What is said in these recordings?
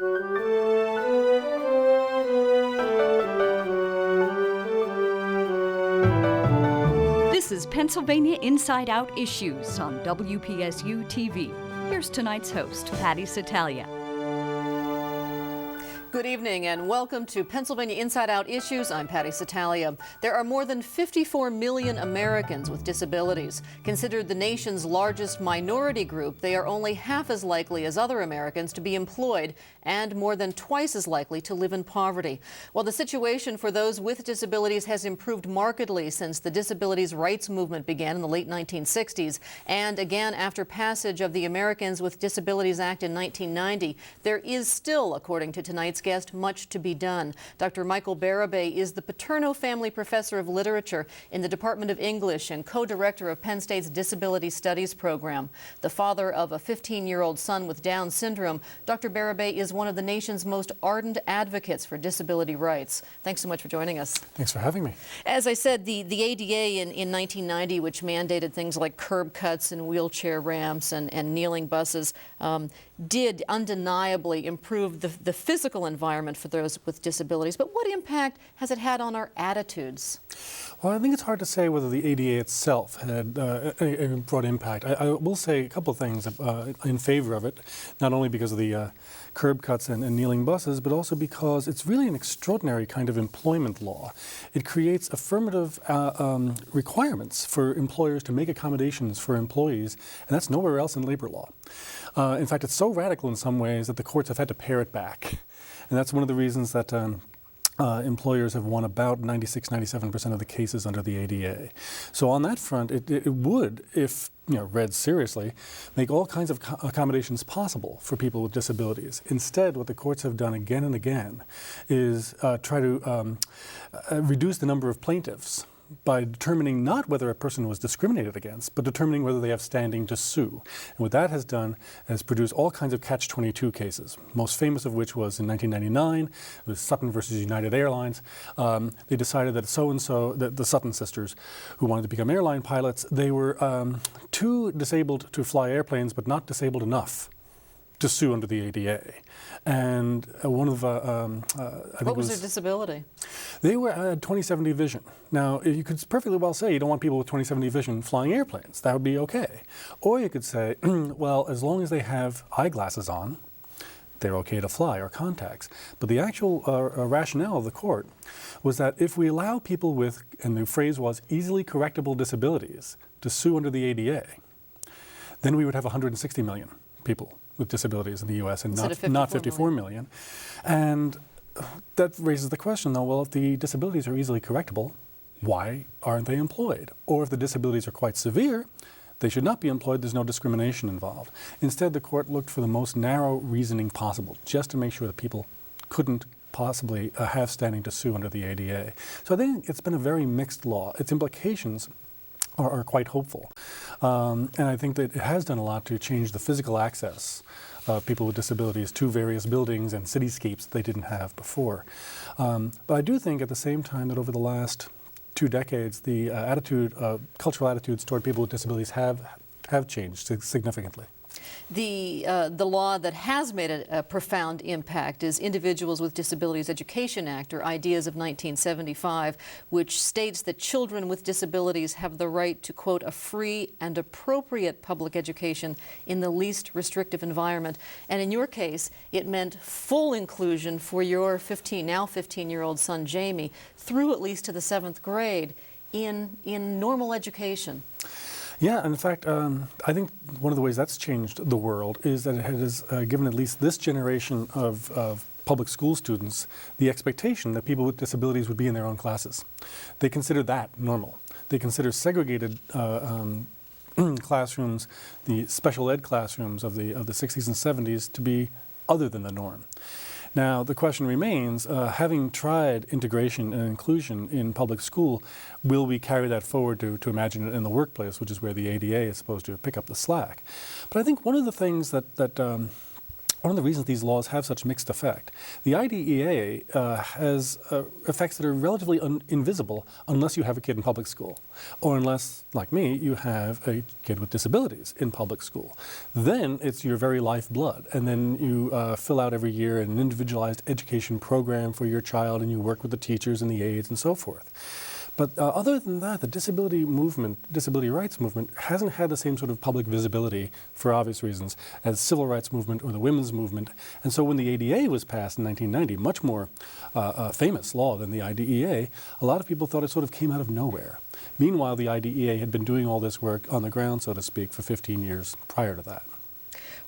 This is Pennsylvania Inside Out Issues on WPSU TV. Here's tonight's host, Patty Satalia. Good evening and welcome to Pennsylvania Inside Out Issues. I'm Patty Satalia. There are more than 54 million Americans with disabilities. Considered the nation's largest minority group, they are only half as likely as other Americans to be employed and more than twice as likely to live in poverty. While the situation for those with disabilities has improved markedly since the disabilities rights movement began in the late 1960s and again after passage of the Americans with Disabilities Act in 1990, there is still, according to tonight's guest, much to be done. Dr. Michael Berube is the Paterno Family Professor of Literature in the Department of English and co-director of Penn State's Disability Studies Program. The father of a 15-year-old son with Down syndrome, Dr. Berube is one of the nation's most ardent advocates for disability rights. Thanks so much for joining us. Thanks for having me. As I said, the ADA in 1990, which mandated things like curb cuts and wheelchair ramps and kneeling buses, did undeniably improve the physical environment for those with disabilities. But what impact has it had on our attitudes? Well, I think it's hard to say whether the ADA itself had a broad impact. I will say a couple of things in favor of it, not only because of the curb cuts and kneeling buses, but also because it's really an extraordinary kind of employment law. It creates affirmative requirements for employers to make accommodations for employees, and that's nowhere else in labor law. In fact, it's so radical in some ways that the courts have had to pare it back. And that's one of the reasons that employers have won about 96–97% of the cases under the ADA. So on that front, it would, if read seriously, make all kinds of accommodations possible for people with disabilities. Instead, what the courts have done again and again is try to reduce the number of plaintiffs by determining not whether a person was discriminated against, but determining whether they have standing to sue. And what that has done is produce all kinds of catch-22 cases, most famous of which was in 1999. It was Sutton versus United Airlines. They decided that so-and-so, the Sutton sisters, who wanted to become airline pilots, they were too disabled to fly airplanes, but not disabled enough to sue under the ADA. And one of what was their disability? They had 20/70 vision. Now, you could perfectly well say you don't want people with 20/70 vision flying airplanes. That would be okay. Or you could say, well, as long as they have eyeglasses on, they're okay to fly, or contacts. But the actual rationale of the court was that if we allow people with, and the phrase was, easily correctable disabilities to sue under the ADA, then we would have 160 million people with disabilities in the U.S. and not 54 million. And that raises the question, though, well, if the disabilities are easily correctable, why aren't they employed? Or if the disabilities are quite severe, they should not be employed, there's no discrimination involved. Instead, the court looked for the most narrow reasoning possible, just to make sure that people couldn't possibly have standing to sue under the ADA. So I think it's been a very mixed law. Its implications are quite hopeful. And I think that it has done a lot to change the physical access of people with disabilities to various buildings and cityscapes they didn't have before. But I do think at the same time that over the last 2 decades, the cultural attitudes toward people with disabilities have changed significantly. The law that has made a profound impact is Individuals with Disabilities Education Act, or IDEAS of 1975, which states that children with disabilities have the right to, quote, a free and appropriate public education in the least restrictive environment. And in your case, it meant full inclusion for your now 15-year-old son, Jamie, through at least to the 7th grade in normal education. Yeah, in fact, I think one of the ways that's changed the world is that it has given at least this generation of public school students the expectation that people with disabilities would be in their own classes. They consider that normal. They consider segregated classrooms, the special ed classrooms of the 60s and 70s, to be other than the norm. Now, the question remains, having tried integration and inclusion in public school, will we carry that forward to imagine it in the workplace, which is where the ADA is supposed to pick up the slack? But I think one of the things that one of the reasons these laws have such mixed effect. The IDEA has effects that are relatively invisible unless you have a kid in public school, or unless, like me, you have a kid with disabilities in public school. Then it's your very lifeblood, and then you fill out every year an individualized education program for your child, and you work with the teachers and the aides and so forth. But other than that, the disability rights movement, hasn't had the same sort of public visibility, for obvious reasons, as civil rights movement or the women's movement. And so when the ADA was passed in 1990, much more famous law than the IDEA, a lot of people thought it sort of came out of nowhere. Meanwhile, the IDEA had been doing all this work on the ground, so to speak, for 15 years prior to that.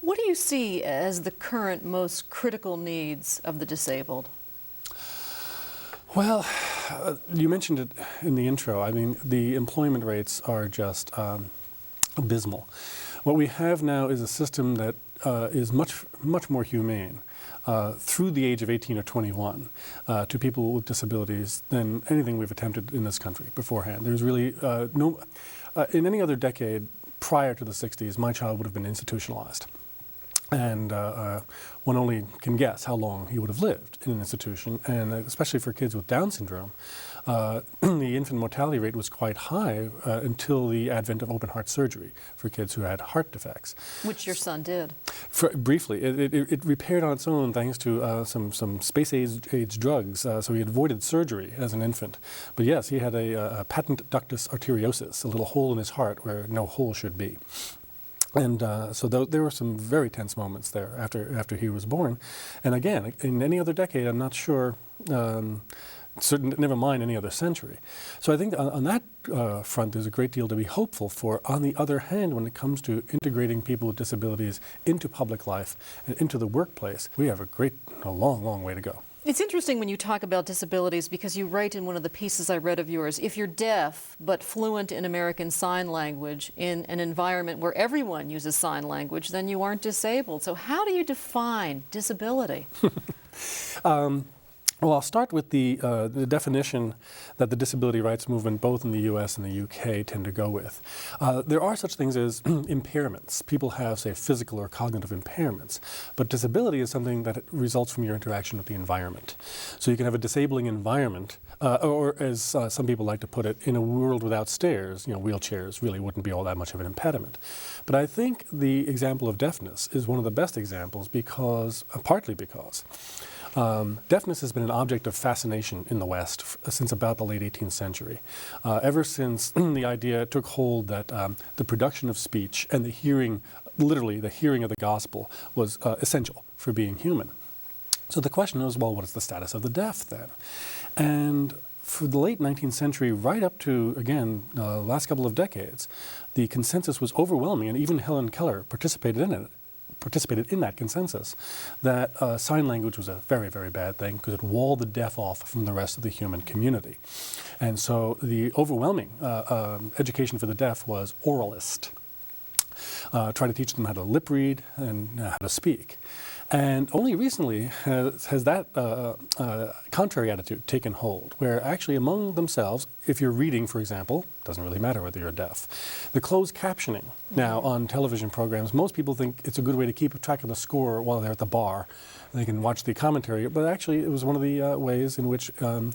What do you see as the current most critical needs of the disabled? Well, you mentioned it in the intro. I mean, the employment rates are just abysmal. What we have now is a system that is much more humane through the age of 18 or 21 to people with disabilities than anything we've attempted in this country beforehand. There's really in any other decade prior to the 60s, my child would have been institutionalized. And one only can guess how long he would have lived in an institution, and especially for kids with Down syndrome, the infant mortality rate was quite high until the advent of open heart surgery for kids who had heart defects. Which your son did. Briefly, it repaired on its own thanks to some space-age drugs, so he avoided surgery as an infant. But yes, he had a patent ductus arteriosus, a little hole in his heart where no hole should be. And so there were some very tense moments there after he was born. And again, in any other decade, I'm not sure, never mind any other century. So I think on that front, there's a great deal to be hopeful for. On the other hand, when it comes to integrating people with disabilities into public life and into the workplace, we have a long way to go. It's interesting when you talk about disabilities because you write in one of the pieces I read of yours, if you're deaf but fluent in American Sign Language in an environment where everyone uses sign language, then you aren't disabled. So how do you define disability? Well, I'll start with the definition that the disability rights movement, both in the U.S. and the U.K., tend to go with. There are such things as impairments. People have, say, physical or cognitive impairments, but disability is something that results from your interaction with the environment. So you can have a disabling environment, or as some people like to put it, in a world without stairs, wheelchairs really wouldn't be all that much of an impediment. But I think the example of deafness is one of the best examples because, partly because, deafness has been an object of fascination in the West since about the late 18th century. Ever since the idea took hold that the production of speech and the hearing, literally the hearing of the gospel, was essential for being human. So the question was, well, what is the status of the deaf then? And for the late 19th century, right up to, again, the last couple of decades, the consensus was overwhelming, and even Helen Keller participated in that consensus, that sign language was a very, very bad thing because it walled the deaf off from the rest of the human community. And so the overwhelming education for the deaf was oralist. Try to teach them how to lip read and how to speak. And only recently has that contrary attitude taken hold, where actually among themselves, if you're reading, for example, doesn't really matter whether you're deaf. The closed captioning now on television programs, most people think it's a good way to keep track of the score while they're at the bar. They can watch the commentary, but actually it was one of the ways in which to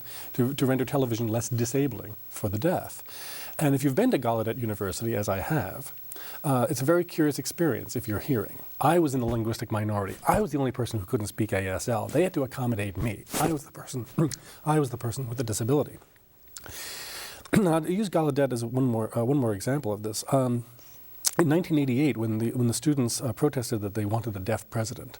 render television less disabling for the deaf. And if you've been to Gallaudet University, as I have, it's a very curious experience if you're hearing. I was in the linguistic minority. I was the only person who couldn't speak ASL. They had to accommodate me. I was the person with the disability. Now, to use Gallaudet as one more example of this. In 1988, when the students protested that they wanted a deaf president,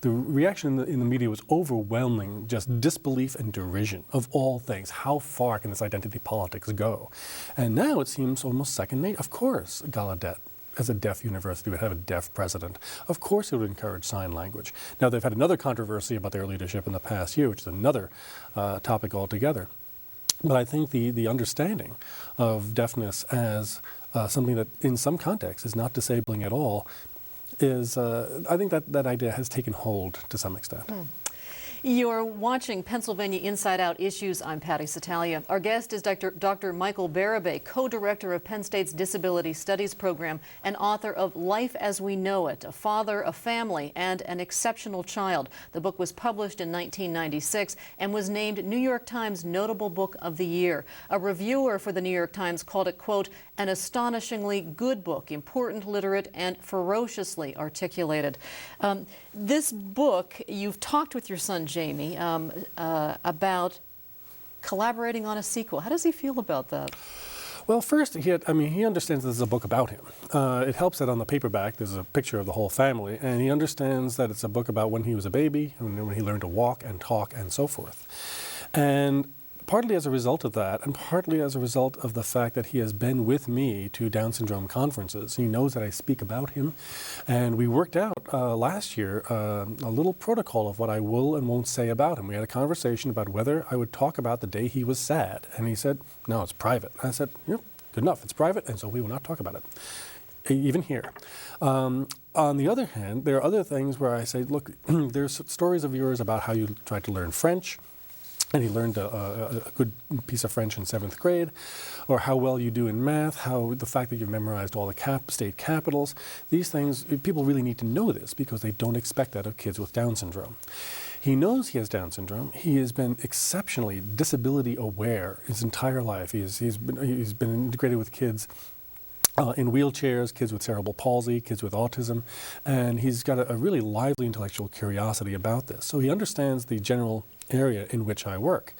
the reaction in the media was overwhelming, just disbelief and derision of all things. How far can this identity politics go? And now it seems almost second nature. Of course, Gallaudet, as a deaf university, would have a deaf president. Of course it would encourage sign language. Now, they've had another controversy about their leadership in the past year, which is another topic altogether. But I think the understanding of deafness as something that in some contexts is not disabling at all is, I think that idea has taken hold to some extent. You're watching Pennsylvania Inside Out Issues. I'm Patty Satalia. Our guest is Dr. Michael Berube, co-director of Penn State's Disability Studies Program and author of Life as We Know It, A Father, a Family, and an Exceptional Child. The book was published in 1996 and was named New York Times Notable Book of the Year. A reviewer for the New York Times called it, quote, an astonishingly good book, important, literate, and ferociously articulated. This book, you've talked with your son Jamie about collaborating on a sequel. How does he feel about that? Well, first, he understands this is a book about him. It helps that on the paperback there's a picture of the whole family, and he understands that it's a book about when he was a baby, and when he learned to walk and talk and so forth. And partly as a result of that, and partly as a result of the fact that he has been with me to Down syndrome conferences, he knows that I speak about him, and we worked out last year a little protocol of what I will and won't say about him. We had a conversation about whether I would talk about the day he was sad, and he said, no, it's private. And I said, yep, good enough, it's private, and so we will not talk about it, even here. On the other hand, there are other things where I say, look, there's stories of yours about how you tried to learn French, and he learned a good piece of French in 7th grade, or how well you do in math, how the fact that you've memorized all the state capitals. These things, people really need to know this because they don't expect that of kids with Down syndrome. He knows he has Down syndrome. He has been exceptionally disability aware his entire life. He's been integrated with kids in wheelchairs, kids with cerebral palsy, kids with autism, and he's got a really lively intellectual curiosity about this. So he understands the general area in which I work.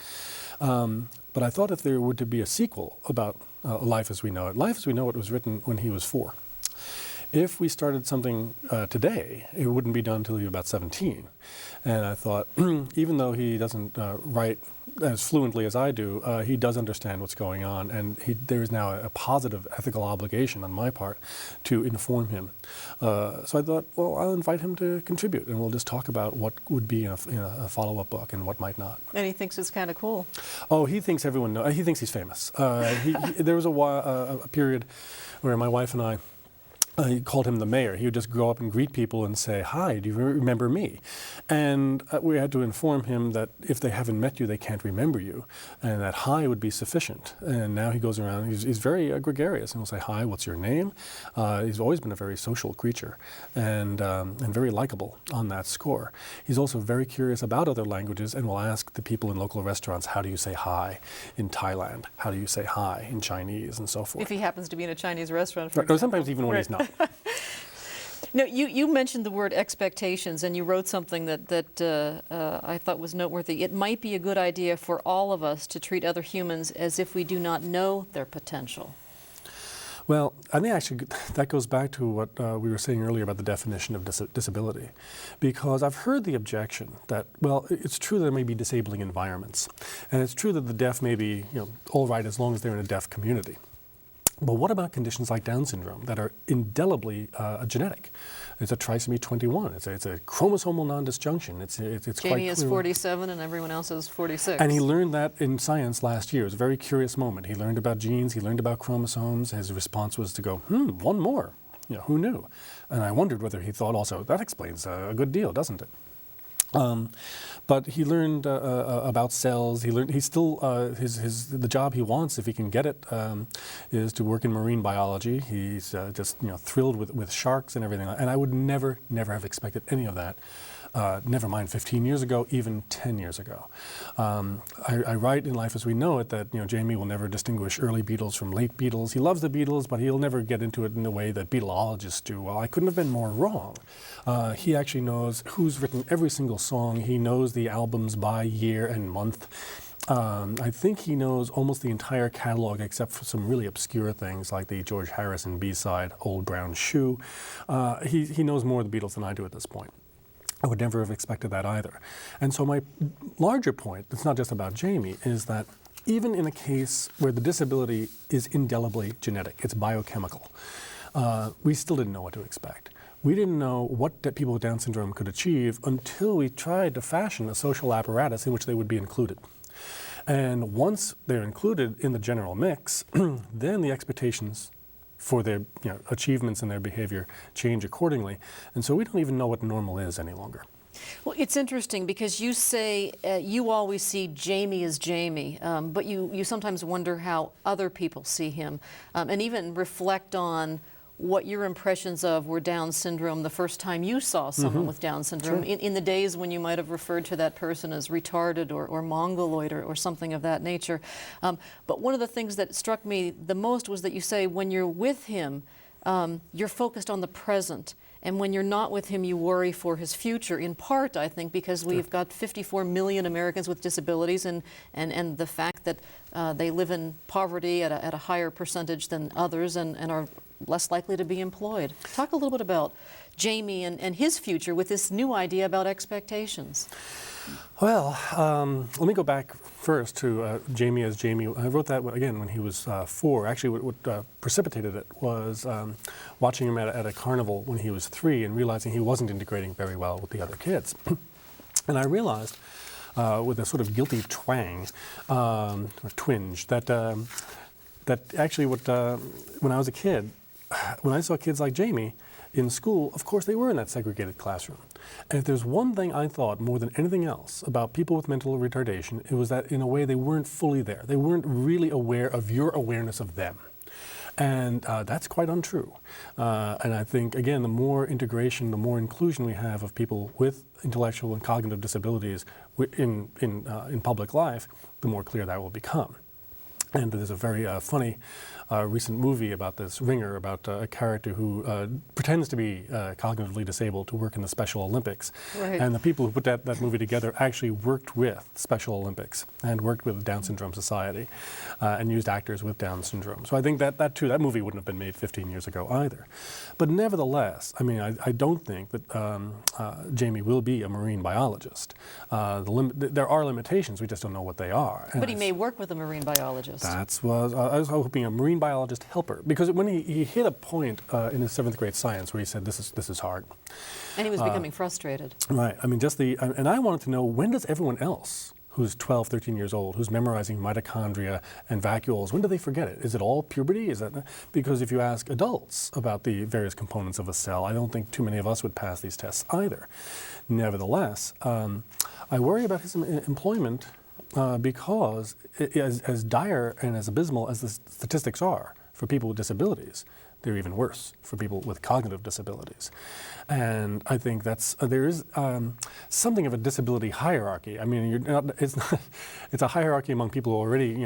But I thought if there were to be a sequel about Life as We Know It. Life as We Know It was written when he was 4. If we started something today, it wouldn't be done until he was about 17. And I thought, even though he doesn't write as fluently as I do, he does understand what's going on, and there is now a positive ethical obligation on my part to inform him. So I thought, well, I'll invite him to contribute, and we'll just talk about what would be in a follow-up book and what might not. And he thinks it's kind of cool. Oh, he thinks everyone knows. He thinks he's famous. There was a period where my wife and I, he called him the mayor. He would just go up and greet people and say, hi, do you remember me? And we had to inform him that if they haven't met you, they can't remember you, and that hi would be sufficient. And now he goes around, he's very gregarious, and he'll say, hi, what's your name? He's always been a very social creature and very likable on that score. He's also very curious about other languages and will ask the people in local restaurants, how do you say hi in Thailand? How do you say hi in Chinese, and so forth. If he happens to be in a Chinese restaurant, for right, or sometimes even when he's not. No, you mentioned the word expectations, and you wrote something that I thought was noteworthy. It might be a good idea for all of us to treat other humans as if we do not know their potential. Well, I think actually that goes back to what we were saying earlier about the definition of disability, because I've heard the objection that, well, it's true that there may be disabling environments, and it's true that the deaf may be, all right as long as they're in a deaf community. But what about conditions like Down syndrome that are indelibly genetic? It's a trisomy 21. It's a chromosomal non-disjunction. It's Jamie is 47 and everyone else is 46. And he learned that in science last year. It was a very curious moment. He learned about genes. He learned about chromosomes. His response was to go, one more. Who knew? And I wondered whether he thought also, that explains a good deal, doesn't it? But he learned about cells. He's still the job he wants, if he can get it, is to work in marine biology. He's just thrilled with sharks and everything. And I would never have expected any of that. Never mind 15 years ago, even 10 years ago. I write in Life as We Know It that Jamie will never distinguish early Beatles from late Beatles. He loves the Beatles, but he'll never get into it in the way that Beatleologists do. Well, I couldn't have been more wrong. He actually knows who's written every single song. He knows the albums by year and month. I think he knows almost the entire catalog except for some really obscure things like the George Harrison B-side, Old Brown Shoe. He knows more of the Beatles than I do at this point. I would never have expected that either. And so my larger point, it's not just about Jamie, is that even in a case where the disability is indelibly genetic, it's biochemical, we still didn't know what to expect. We didn't know what people with Down syndrome could achieve until we tried to fashion a social apparatus in which they would be included. And once they're included in the general mix, then the expectations for their achievements and their behavior change accordingly. And so we don't even know what normal is any longer. Well, it's interesting because you say you always see Jamie as Jamie, but you sometimes wonder how other people see him, and even reflect on what your impressions of were Down syndrome the first time you saw someone with Down syndrome, Sure. in the days when you might have referred to that person as retarded or mongoloid or something of that nature. But one of the things that struck me the most was that you say when you're with him, you're focused on the present. And when you're not with him, you worry for his future, in part, I think, because we've got 54 million Americans with disabilities and the fact that they live in poverty at a higher percentage than others and are less likely to be employed. Talk a little bit about Jamie and his future with this new idea about expectations. Well, let me go back first to Jamie as Jamie. I wrote that, again, when he was 4. Actually, what precipitated it was watching him at a carnival when he was 3 and realizing he wasn't integrating very well with the other kids. And I realized, with a sort of guilty twang, or twinge, that actually when I was a kid, when I saw kids like Jamie in school, of course they were in that segregated classroom. And if there's one thing I thought more than anything else about people with mental retardation, it was that in a way they weren't fully there. They weren't really aware of your awareness of them. And that's quite untrue. And I think, again, the more integration, the more inclusion we have of people with intellectual and cognitive disabilities in public life, the more clear that will become. And there's a very funny recent movie about this ringer, about a character who pretends to be cognitively disabled to work in the Special Olympics. Right. And the people who put that movie together actually worked with Special Olympics and worked with the Down Syndrome Society and used actors with Down syndrome. So I think that movie wouldn't have been made 15 years ago either. But nevertheless, I mean, I don't think that Jamie will be a marine biologist. There are limitations, we just don't know what they are. But he may work with a marine biologist. I was hoping a marine biologist helper, because when he hit a point in his 7th grade science where he said, this is hard. And he was becoming frustrated. Right. I mean, and I wanted to know, when does everyone else who's 12, 13 years old, who's memorizing mitochondria and vacuoles, when do they forget it? Is it all puberty? Because if you ask adults about the various components of a cell, I don't think too many of us would pass these tests either. Nevertheless, I worry about his employment because as dire and as abysmal as the statistics are for people with disabilities, they're even worse for people with cognitive disabilities. And I think there is something of a disability hierarchy. I mean, it's a hierarchy among people who already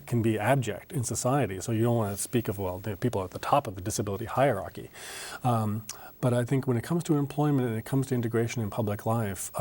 can be abject in society. So you don't want to speak of, well, the people at the top of the disability hierarchy. But I think when it comes to employment and it comes to integration in public life,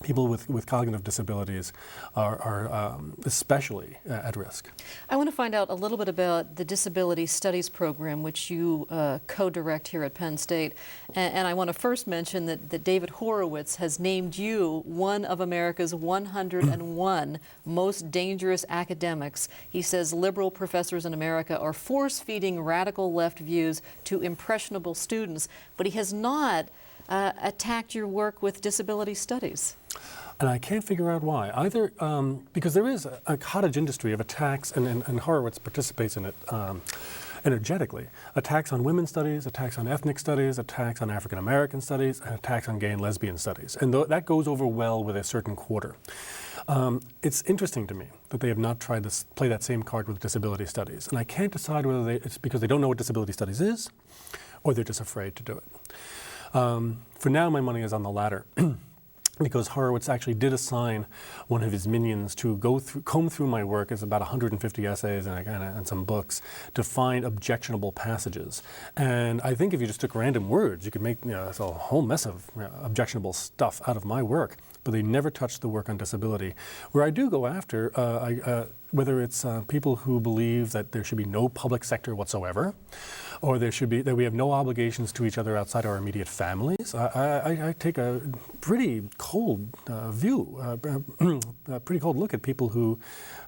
people with cognitive disabilities are especially at risk. I want to find out a little bit about the Disability Studies Program, which you co-direct here at Penn State. And I want to first mention that David Horowitz has named you one of America's 101 most dangerous academics. He says liberal professors in America are force-feeding radical left views to impressionable students, but he has not attacked your work with disability studies. And I can't figure out why. Either because there is a cottage industry of attacks, and Horowitz participates in it energetically. Attacks on women's studies, attacks on ethnic studies, attacks on African American studies, and attacks on gay and lesbian studies. And that goes over well with a certain quarter. It's interesting to me that they have not tried to play that same card with disability studies. And I can't decide whether it's because they don't know what disability studies is, or they're just afraid to do it. For now, my money is on the latter, because Horowitz actually did assign one of his minions to comb through my work. It's about 150 essays and some books to find objectionable passages. And I think if you just took random words, you could make a whole mess of objectionable stuff out of my work. But they never touched the work on disability. Where I do go after, whether it's people who believe that there should be no public sector whatsoever, or that we have no obligations to each other outside our immediate families. I take a pretty cold view, a pretty cold look at people who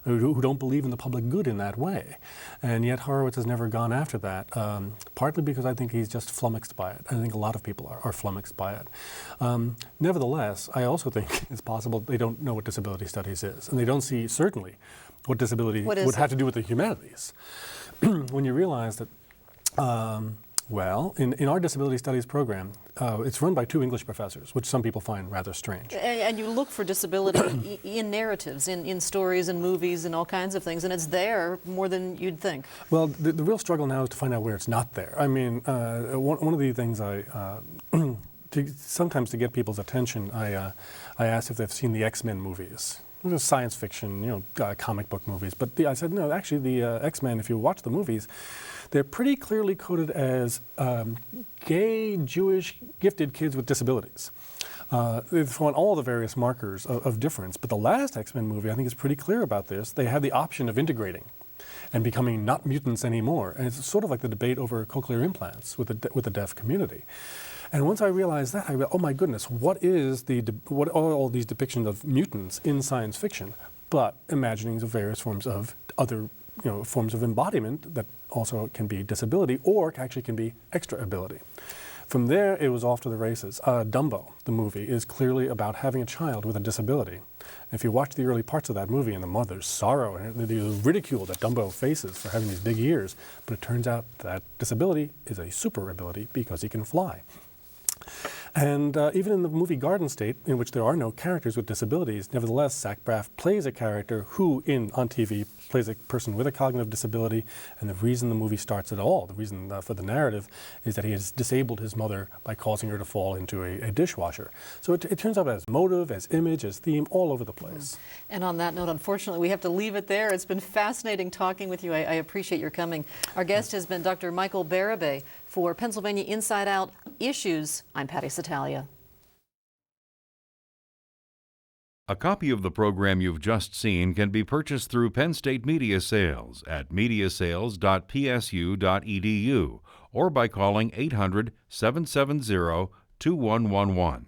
don't believe in the public good in that way. And yet Horowitz has never gone after that, partly because I think he's just flummoxed by it. I think a lot of people are flummoxed by it. Nevertheless, I also think it's possible they don't know what disability studies is, and they don't see, certainly, what disability would have to do with the humanities. When you realize that Well, in our disability studies program, it's run by 2 English professors, which some people find rather strange. And you look for disability in narratives, in stories and movies and all kinds of things, and it's there more than you'd think. Well, the real struggle now is to find out where it's not there. I mean, one of the things sometimes to get people's attention, I asked if they've seen the X-Men movies. It was science fiction, comic book movies. But I said, no, actually the X-Men, if you watch the movies, they're pretty clearly coded as gay, Jewish, gifted kids with disabilities. They throw on all the various markers of difference. But the last X-Men movie, I think, is pretty clear about this. They have the option of integrating and becoming not mutants anymore. And it's sort of like the debate over cochlear implants with the deaf community. And once I realized that, I realized, oh my goodness, what are all these depictions of mutants in science fiction, but imaginings of various forms of other forms of embodiment that also can be disability or actually can be extra ability. From there, it was off to the races. Dumbo, the movie, is clearly about having a child with a disability. If you watch the early parts of that movie and the mother's sorrow and the ridicule that Dumbo faces for having these big ears, but it turns out that disability is a super ability because he can fly. And even in the movie Garden State, in which there are no characters with disabilities, nevertheless, Zach Braff plays a character who, on TV, plays a person with a cognitive disability. And the reason the movie starts at all, the reason for the narrative, is that he has disabled his mother by causing her to fall into a dishwasher. So it turns out as motive, as image, as theme, all over the place. And on that note, unfortunately, we have to leave it there. It's been fascinating talking with you. I appreciate your coming. Our guest has been Dr. Michael Berube. For Pennsylvania Inside Out Issues, I'm Patty Satalia. A copy of the program you've just seen can be purchased through Penn State Media Sales at mediasales.psu.edu or by calling 800-770-2111.